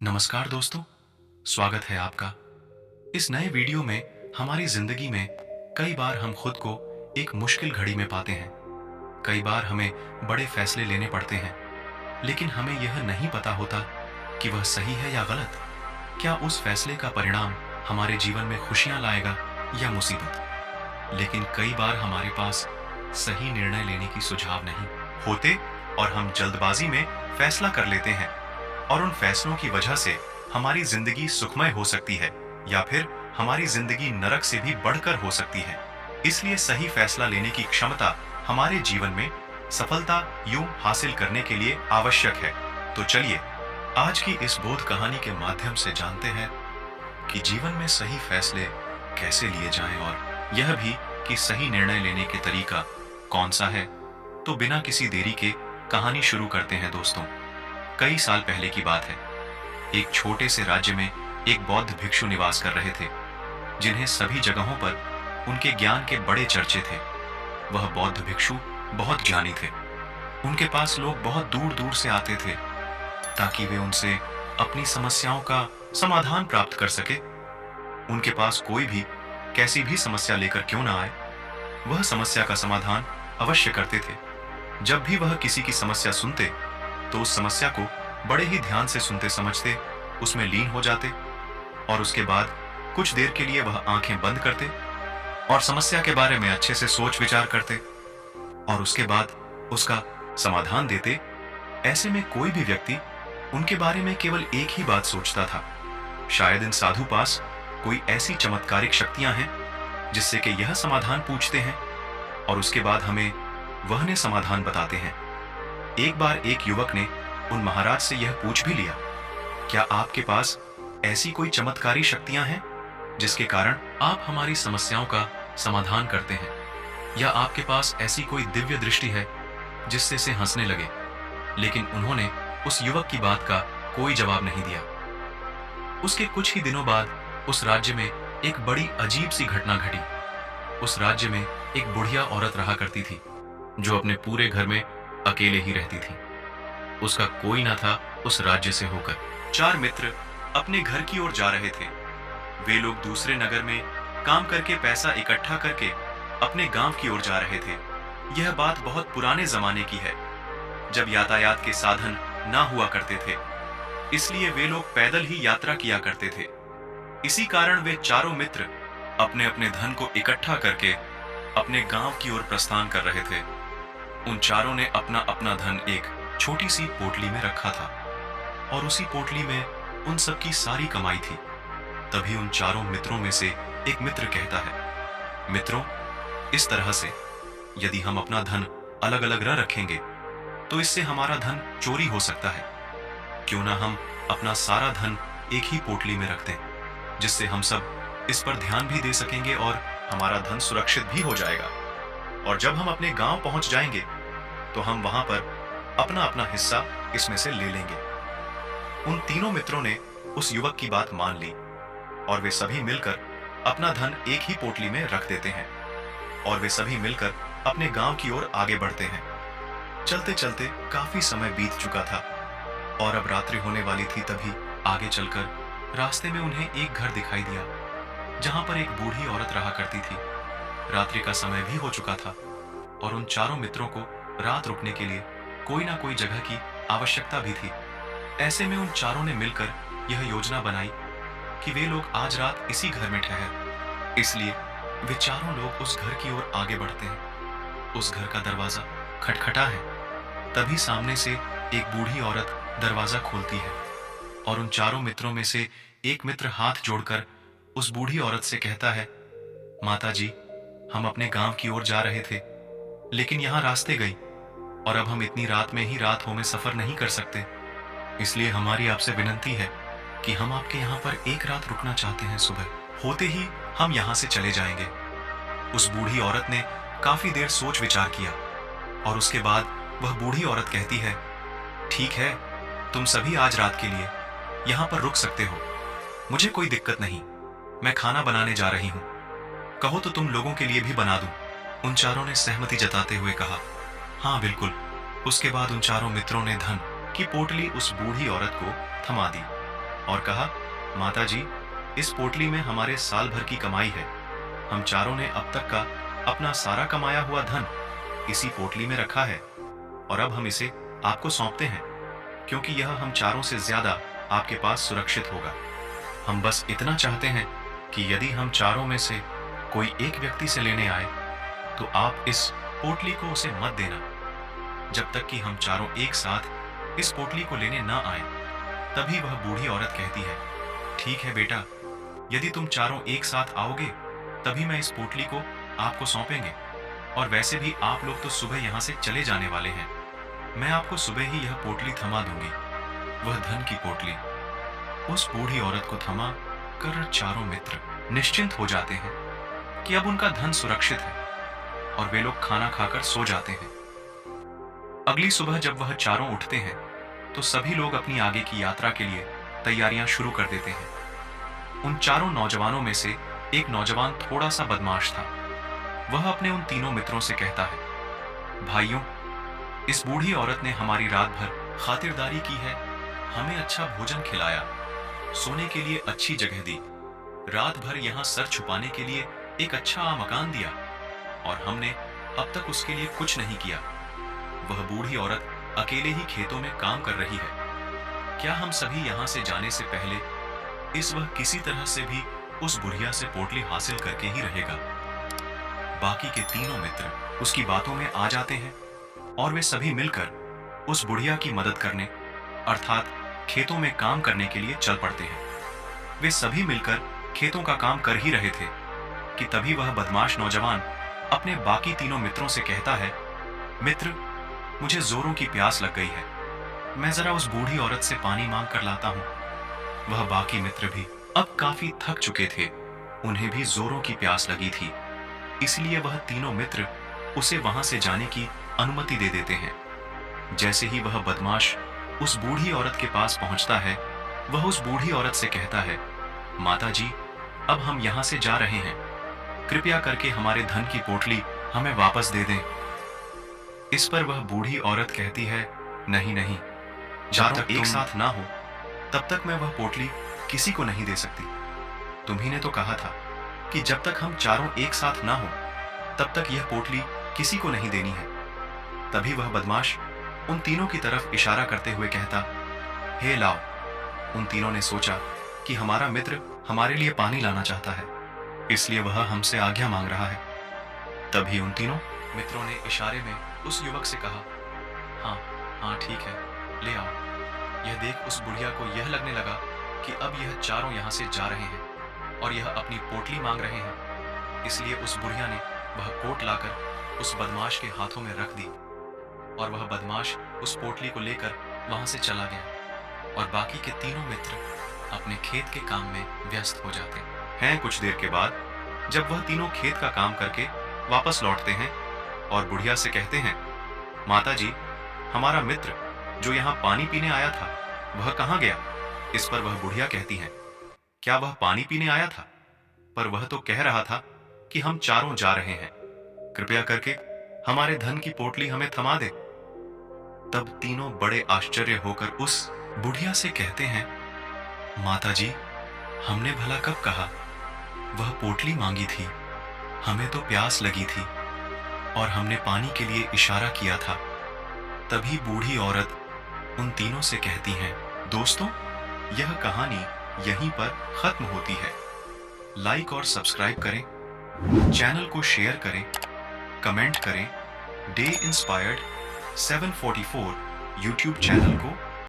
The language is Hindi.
नमस्कार दोस्तों, स्वागत है आपका। इस नए वीडियो में हमारी जिंदगी में कई बार हम खुद को एक मुश्किल घड़ी में पाते हैं। कई बार हमें बड़े फैसले लेने पड़ते हैं, लेकिन हमें यह नहीं पता होता कि वह सही है या गलत। क्या उस फैसले का परिणाम हमारे जीवन में खुशियां लाएगा या मुसीबत। लेकिन कई बार हमारे पास सही निर्णय लेने की सुझाव नहीं होते और हम जल्दबाजी में फैसला कर लेते हैं, और उन फैसलों की वजह से हमारी जिंदगी सुखमय हो सकती है या फिर हमारी जिंदगी नरक से भी बढ़कर हो सकती है। इसलिए सही फैसला लेने की क्षमता हमारे जीवन में सफलता यूं हासिल करने के लिए आवश्यक है। तो चलिए आज की इस बोध कहानी के माध्यम से जानते हैं कि जीवन में सही फैसले कैसे लिए जाएं, और यह भी कि सही निर्णय लेने के तरीका कौन सा है। तो बिना किसी देरी के कहानी शुरू करते हैं दोस्तों। कई साल पहले की बात है। एक छोटे से राज्य में एक बौद्ध भिक्षु निवास कर रहे थे, जिन्हें सभी जगहों पर उनके ज्ञान के बड़े चर्चे थे। वह बौद्ध भिक्षु बहुत ज्ञानी थे। उनके पास लोग बहुत दूर दूर से आते थे ताकि वे उनसे अपनी समस्याओं का समाधान प्राप्त कर सके। उनके पास कोई भी कैसी भी समस्या लेकर क्यों ना आए, वह समस्या का समाधान अवश्य करते थे। जब भी वह किसी की समस्या सुनते तो उस समस्या को बड़े ही ध्यान से सुनते समझते, उसमें लीन हो जाते, और उसके बाद कुछ देर के लिए वह आंखें बंद करते और समस्या के बारे में अच्छे से सोच विचार करते और उसके बाद उसका समाधान देते। ऐसे में कोई भी व्यक्ति उनके बारे में केवल एक ही बात सोचता था, शायद इन साधु पास कोई ऐसी चमत्कारिक शक्तियां हैं जिससे कि यह समाधान पूछते हैं और उसके बाद हमें वह समाधान बताते हैं। एक बार एक युवक ने उन महाराज से यह पूछ भी लिया, क्या आपके पास ऐसी कोई चमत्कारी शक्तियां हैं जिसके कारण आप हमारी समस्याओं का समाधान करते हैं, या आपके पास ऐसी कोई दिव्य दृष्टि है जिससे से हंसने लगे। लेकिन उन्होंने उस युवक की बात का कोई जवाब नहीं दिया। उसके कुछ ही दिनों बाद उस राज्य में एक बड़ी अजीब सी घटना घटी। उस राज्य में एक बुढ़िया औरत रहा करती थी, जो अपने पूरे घर में अकेले ही रहती थी। उसका कोई ना था उस राज्य से होकर। 4 मित्र अपने घर की ओर जा रहे थे। वे लोग दूसरे नगर में काम करके पैसा इकट्ठा करके अपने गांव की ओर जा रहे थे। यह बात बहुत पुराने जमाने की है, जब यातायात के साधन ना हुआ करते थे, इसलिए वे लोग पैदल ही यात्रा किया करते थे। इसी कारण वे चारों मित्र अपने अपने धन को इकट्ठा करके अपने गांव की ओर प्रस्थान कर रहे थे। उन चारों ने अपना अपना धन एक छोटी सी पोटली में रखा था, और उसी पोटली में उन सबकी सारी कमाई थी। तभी उन चारों मित्रों में से एक मित्र कहता है, मित्रों, इस तरह से यदि हम अपना धन अलग अलग न रखेंगे तो इससे हमारा धन चोरी हो सकता है। क्यों ना हम अपना सारा धन एक ही पोटली में रख दें, जिससे हम सब इस पर ध्यान भी दे सकेंगे और हमारा धन सुरक्षित भी हो जाएगा। और जब हम अपने गांव पहुंच जाएंगे तो हम वहां पर अपना अपना हिस्सा इसमें से ले लेंगे। उन तीनों मित्रों ने उस युवक की बात मान ली, और वे सभी मिलकर अपना धन एक ही पोटली में रख देते हैं, और वे सभी मिलकर अपने गांव की ओर आगे बढ़ते हैं। चलते चलते काफी समय बीत चुका था, और अब रात्रि होने वाली थी। तभी आगे चलकर रास्ते में उन्हें एक घर दिखाई दिया, जहां पर एक बूढ़ी औरत रहा करती थी। रात्रि का समय भी हो चुका था, और उन चारों मित्रों को रात रुकने के लिए कोई ना कोई जगह की आवश्यकता भी थी। ऐसे में उन चारों ने मिलकर यह योजना बनाई कि वे लोग आज रात इसी घर में ठहर। इसलिए वे चारों लोग उस घर की ओर आगे बढ़ते हैं। उस घर का दरवाजा खटखटा है। तभी सामने से एक बूढ़ी औरत दरवाजा खोलती है, और उन चारों मित्रों में से एक मित्र हाथ जोड़कर उस बूढ़ी औरत से कहता है, माता जी, हम अपने गांव की ओर जा रहे थे, लेकिन यहाँ रास्ते गई, और अब हम इतनी रात में ही रात हो में सफर नहीं कर सकते। इसलिए हमारी आपसे विनंती है कि हम आपके यहाँ पर एक रात रुकना चाहते हैं। सुबह होते ही हम यहाँ से चले जाएंगे। उस बूढ़ी औरत ने काफी देर सोच विचार किया, और उसके बाद वह बूढ़ी औरत कहती है, ठीक है, तुम सभी आज रात के लिए यहाँ पर रुक सकते हो, मुझे कोई दिक्कत नहीं। मैं खाना बनाने जा रही हूँ, कहो तो तुम लोगों के लिए भी बना दूं। उन चारों ने सहमति जताते हुए कहा, हाँ बिल्कुल। उसके बाद उन चारों मित्रों ने धन की पोटली उस बूढ़ी औरत को थमा दी, और कहा, माता जी, इस पोटली में हमारे साल भर की कमाई है। हम चारों ने अब तक का अपना सारा कमाया हुआ धन इसी पोटली में रखा है और अब हम इसे आपको सौंपते हैं, क्योंकि यह हम चारों से ज्यादा आपके पास सुरक्षित होगा। हम बस इतना चाहते हैं कि यदि हम चारों में से कोई एक व्यक्ति से लेने आए तो आप इस पोटली को उसे मत देना, जब तक कि हम चारों एक साथ इस पोटली को लेने न आए। तभी वह बूढ़ी औरत कहती है, ठीक है बेटा, यदि तुम चारों एक साथ आओगे तभी मैं इस पोटली को आपको सौंपेंगे, और वैसे भी आप लोग तो सुबह यहाँ से चले जाने वाले हैं। मैं आपको सुबह ही यह पोटली थमा दूंगी। वह धन की पोटली उस बूढ़ी औरत को थमा कर चारों मित्र निश्चिंत हो जाते हैं कि अब उनका धन सुरक्षित है, और वे लोग खाना खाकर सो जाते हैं। अगली सुबह जब वह चारों उठते हैं तो सभी लोग अपनी आगे की यात्रा के लिए तैयारियां शुरू कर देते हैं। उन चारों नौजवानों में से एक नौजवान थोड़ा सा बदमाश था। वह अपने उन तीनों मित्रों से कहता है, भाइयों, इस बूढ़ी औरत ने हमारी रात भर खातिरदारी की है, हमें अच्छा भोजन खिलाया, सोने के लिए अच्छी जगह दी, रात भर यहाँ सर छुपाने के लिए एक अच्छा मकान दिया, और हमने अब तक उसके लिए कुछ नहीं किया। वह बूढ़ी औरत अकेले ही खेतों में काम कर रही है। क्या हम सभी यहाँ से जाने से पहले इस वह किसी तरह से भी उस बुढ़िया से पोटली हासिल करके ही रहेगा। बाकी के तीनों मित्र उसकी बातों में आ जाते हैं और वे सभी मिलकर उस बुढ़िया की मदद करने अर्थात खेतों में काम करने के लिए चल पड़ते हैं। वे सभी मिलकर खेतों का काम कर ही रहे थे कि तभी वह बदमाश नौजवान अपने बाकी तीनों मित्रों से कहता है, मित्र, मुझे जोरों की प्यास लग गई है, मैं जरा उस बूढ़ी औरत से पानी मांग कर लाता हूं। वह बाकी मित्र भी अब काफी थक चुके थे, उन्हें भी जोरों की प्यास लगी थी, इसलिए वह तीनों मित्र उसे वहां से जाने की अनुमति दे देते हैं। जैसे ही वह बदमाश उस बूढ़ी औरत के पास पहुंचता है, वह उस बूढ़ी औरत से कहता है, माता जी, अब हम यहां से जा रहे हैं, कृपया करके हमारे धन की पोटली हमें वापस दे दें। इस पर वह बूढ़ी औरत कहती है, नहीं नहीं, जब तक एक साथ ना हो तब तक मैं वह पोटली किसी को नहीं दे सकती। तुम्ही ने तो कहा था कि जब तक हम चारों एक साथ ना हो तब तक यह पोटली किसी को नहीं देनी है। तभी वह बदमाश उन तीनों की तरफ इशारा करते हुए कहता, हे लाओ। उन तीनों ने सोचा कि हमारा मित्र हमारे लिए पानी लाना चाहता है, इसलिए वह हमसे आज्ञा मांग रहा है। तभी उन तीनों मित्रों ने इशारे में उस युवक से कहा, हाँ हाँ ठीक है, ले आओ। यह देख उस बुढ़िया को यह लगने लगा कि अब यह चारों यहाँ से जा रहे हैं और यह अपनी पोटली मांग रहे हैं, इसलिए उस बुढ़िया ने वह कोट लाकर उस बदमाश के हाथों में रख दी, और वह बदमाश उस पोटली को लेकर वहां से चला गया, और बाकी के तीनों मित्र अपने खेत के काम में व्यस्त हो जाते हैं। कुछ देर के बाद जब वह तीनों खेत का काम करके वापस लौटते हैं और बुढ़िया से कहते हैं, माता जी, हमारा मित्र जो यहाँ पानी पीने आया था वह कहाँ गया? इस पर वह बुढ़िया कहती है, क्या वह पानी पीने आया था? पर वह तो कह रहा था कि हम चारों जा रहे हैं, कृपया करके हमारे धन की पोटली हमें थमा दे। तब तीनों बड़े आश्चर्य होकर उस बुढ़िया से कहते हैं, माता जी, हमने भला कब कहा? वह पोटली मांगी थी, हमें तो प्यास लगी थी और हमने पानी के लिए इशारा किया था। तभी बूढ़ी औरत उन तीनों से कहती है, दोस्तों, यह कहानी यहीं पर खत्म होती है। लाइक और सब्सक्राइब करें, चैनल को शेयर करें, कमेंट करें, डे इंस्पायर्ड 744 यूट्यूब चैनल को